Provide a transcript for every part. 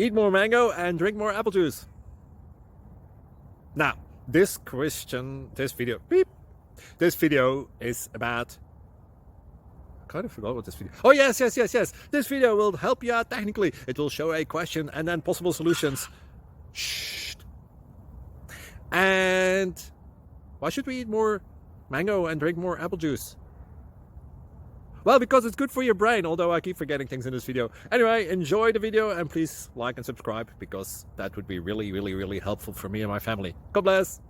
Eat more mango and drink more apple juice. Now, this video is about, I kind of forgot what this video. Oh, yes. This video will help you out technically. It will show a question and then possible solutions. Shh. And why should we eat more mango and drink more apple juice? Well, because it's good for your brain, although I keep forgetting things in this video. Anyway, enjoy the video and please like and subscribe, because that would be really helpful for me and my family. God bless!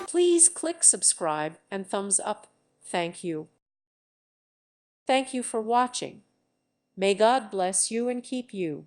Please click subscribe and thumbs up. Thank you. Thank you for watching. May God bless you and keep you.